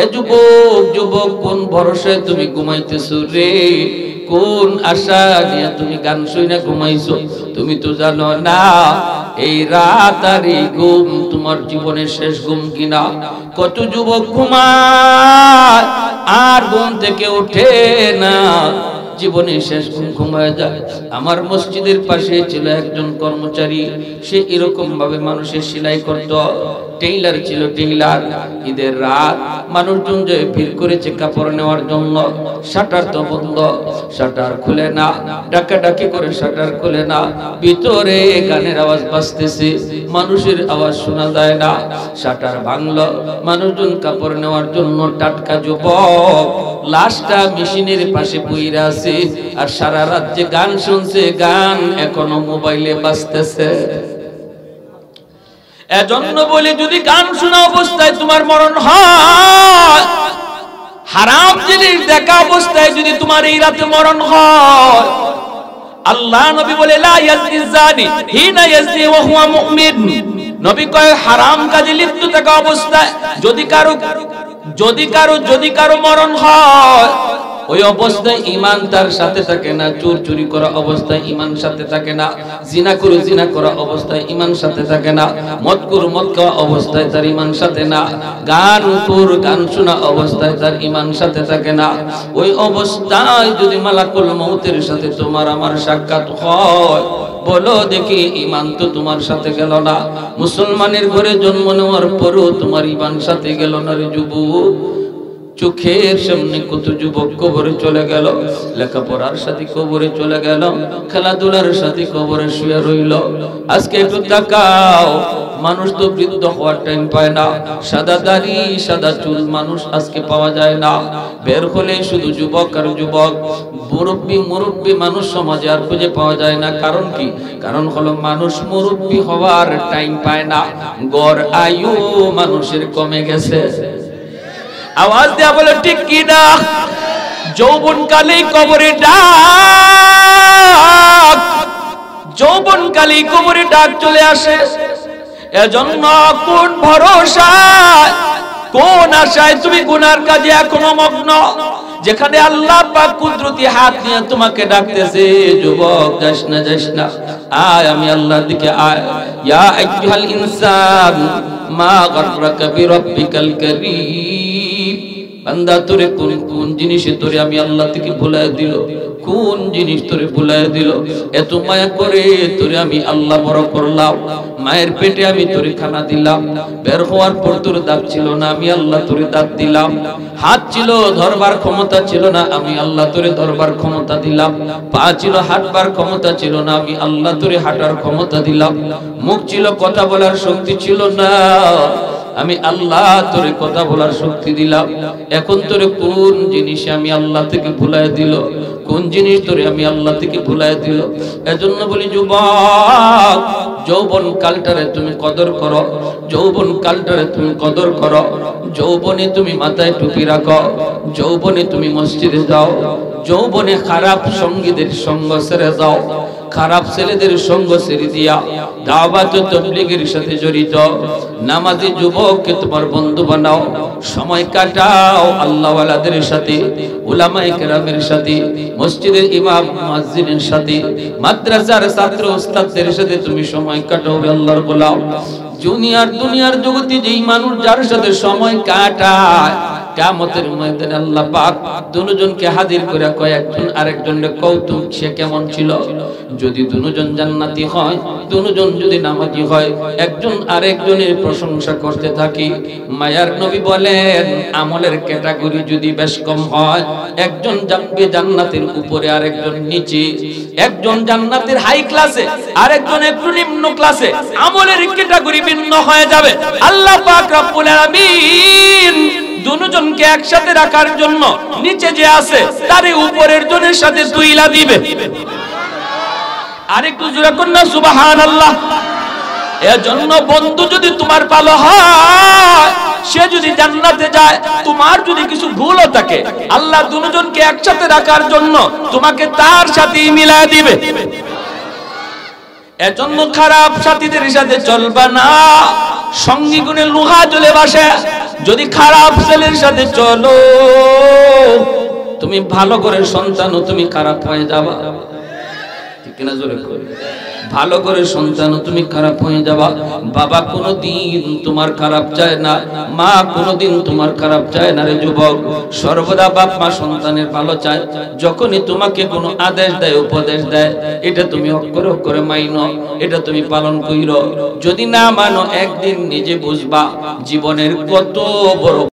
এ যুবক যুবক, কোন ভরসায় তুমি ঘুমাইতেছো রে? কোন আশা নিয়ে তুমি গান শুনে ঘুমাইছো? তুমি তো জানো না এই রাত আর এই ঘুম তোমার জীবনের শেষ ঘুম কিনা। কত যুবক ঘুমায় আর ঘুম থেকে ওঠে না, জীবনের শেষ ঘুম ঘুমায় যায়। আমার মসজিদের পাশে ছিল একজন কর্মচারী, সে এরকম ভাবে মানুষের সেলাই করত, টেইলার ছিল টেইলার। ঈদের রাত মানুষজন যে ভিড় করেছে কাপড় নেওয়ার জন্য, শাটার তো বন্ধ, শাটার খুলে না, ডাকাডাকি করে শাটার খুলে না, ভিতরে গানের আওয়াজ বাজতেছে, মানুষের আওয়াজ শোনা যায় না। শাটার ভাঙলো, মানুষজন কাপড় নেওয়ার জন্য, টাটকা যুবক লাশটা মেশিনের পাশে পইরা আছে, আর সারা রাত যে গান শুনছে, গান এখনো মোবাইলে বাজতেছে। এজন্য বলি, যদি গান শোনা অবস্থায় তোমার মরণ হয়, হারাম জিনিস দেখা অবস্থায় যদি তোমার এই রাতে মরণ হয়, আল্লাহ নবী বলে লা ইয়াজনি জানি হিনা ইয়াজনি ওয়া হুয়া মুমিন। নবী কয় হারাম কাজে লিপ্ত থাকা অবস্থায় যদি কারো মরণ হয়, ওই অবস্থায় ঈমান তার সাথে থাকে না। চুরি করা অবস্থায় ঈমান সাথে থাকে না, জিনা করা অবস্থায় ঈমান সাথে থাকে না, মদ খাওয়া অবস্থায় তার ঈমান সাথে না, গান শোনা অবস্থায় তার ঈমান সাথে থাকে না। ওই অবস্থায় যদি মালাকুল মউতের সাথে তোমার আমার সাক্ষাৎ হয়, বলো দেখি ঈমান তো তোমার সাথে গেল না। মুসলমানের ঘরে জন্ম নেওয়ার পরও তোমার ঈমান সাথে গেল না রে যুবক। চোখের সামনে কত যুবক কবরে চলে গেল, লেখাপড়ার সাথে কবরে চলে গেল, খেলাধুলার সাথে কবরে শুয়ে রইল। আজকে একটু তাকাও, মানুষ তো বৃদ্ধ হওয়ার টাইম পায় না, সাদা দাড়ি সাদা চুল মানুষ আজকে পাওয়া যায় না। বের হলে শুধু যুবক আর যুবক, মুরব্বী মানুষ সমাজে আর খুঁজে পাওয়া যায় না। কারণ কি? কারণ হলো মানুষ মুরব্বী হওয়ার টাইম পায় না, গড় আয়ু মানুষের কমে গেছে। আওয়াজ দেয়া বলে ঠিক কি না? যৌবন কালেই কবরে ডাক, যৌবন কালেই কবরে ডাক চলে আসে। এজন্য কোন ভরসা, কোন আশায় তুমি গুনার কাজে এখনো মগ্ন, যেখানে আল্লাহ পাক কুদরতি হাত নিয়ে তোমাকে ডাকতেছে, যুবক যাস না, আয় আমি আল্লাহর দিকে আয়। ইয়া আইয়ুহাল ইনসান মা গাররাকা বিরাব্বিকাল কারীম। বান্দা তোরে কোন জিনিসে তোরে আমি আল্লাহ থেকে ভুলায় দিল, কোন জিনিস তোরে ভুলায় দিল? এত মায়া করে তোরে আমি আল্লাহ বড় করলাম, মায়ের পেটে আমি তোরে খানা দিলাম, বের হওয়ার পর তোর দাঁত ছিল না, আমি আল্লাহ তোরে দাঁত দিলাম, হাত ছিল ধরবার ক্ষমতা ছিল না, আমি আল্লাহ তোরে ধরবার ক্ষমতা দিলাম, পা ছিল হাঁটবার ক্ষমতা ছিল না, আমি আল্লাহ তোরে হাঁটার ক্ষমতা দিলাম, মুখ ছিল কথা বলার শক্তি ছিল না, আমি আল্লাহ তোরে কথা বলার শক্তি দিলাম। এখন তোরে কোন জিনিসে আমি আল্লাহ থেকে ভুলায় দিল? কোন জিনিস তোরে আমি আল্লাহ থেকে ভুলায় দিল? এজন্য বলি যুবক, যৌবন কালটারে তুমি কদর করো, যৌবন কালটারে তুমি কদর করো। যৌবনে তুমি মাথায় টুপি রাখো, যৌবনে তুমি মসজিদে যাও, যৌবনে খারাপ সঙ্গীদের সঙ্গ ছেড়ে যাও, খারাপ ছেলেদের সঙ্গ ছেড়ে দিয়া দাওয়াত ও তাবলীগের সাথে জড়িত নামাজি যুবককে তোমার বন্ধু বানাও, সময় কাটাও আল্লাহওয়ালাদের সাথে, উলামায়ে কেরামের সাথে, মসজিদের ইমাম মুয়াজ্জিনের সাথে, মাদ্রাসার ছাত্র উস্তাদদের সাথে তুমি সময় কাটাও, আল্লাহর গোলাম। দুনিয়ার জগতে যেই মানুষ যার সাথে সময় কাটায়, কিয়ামতের ময়দানে আল্লাহ পাক দুজনকে হাজির করে কয়, একজন আরেকজনের কৌতুক সে কেমন ছিল। যদি দুজন জান্নাতি হয়, দুজন যদি নামাজি হয়, একজন আরেকজনের প্রশংসা করতে থাকি। মায়ার নবী বলেন, আমলের ক্যাটাগরি যদি বেশ কম হয়, একজন যাবে জান্নাতের উপরে, আরেকজন নিচে, একজন জান্নাতের হাই ক্লাসে, আরেকজন একটু নিম্ন ক্লাসে, আমলের ক্যাটাগরি ভিন্ন হয়ে যাবে। আল্লাহ পাক রব্বুল আলামিন দুজনকে একসাথে রাখার জন্য নিচে যে আছে তারে উপরের জনের সাথে তুইলা দিবে। আরেকটু জোরে কন্যা সুবহানাল্লাহ। এজন্য বন্ধু যদি তোমার ভালো হয়, সে যদি জান্নাতে যায়, তোমার যদি কিছু ভুলও থাকে, আল্লাহ দুজনকে একসাথে রাখার জন্য তোমাকে তার সাথেই মিলায় দিবে। এজন্য খারাপ সাথীদের সাথে চলবা না। সঙ্গী গুণে লোহা জ্বলে বাসে, যদি খারাপ ছেলের সাথে চলো তুমি ভালো করে সন্তানও তুমি খারাপ হয়ে যাবা, ঠিক কিনা জোরে করে? ভালো করে সন্তানও তুমি খারাপ হয়ে যাবা। বাবা কোনোদিন তোমার খারাপ চায় না, মা কোনোদিন তোমার খারাপ চায় না রে যুবক। সর্বদা বাপ মা সন্তানের ভালো চায়। যখনই তোমাকে কোনো আদেশ দেয়, উপদেশ দেয়, এটা তুমি অক্ষরে অক্ষরে মাইনো, এটা তুমি পালন কইরো। যদি না মানো একদিন নিজে বুঝবা জীবনের কত বড়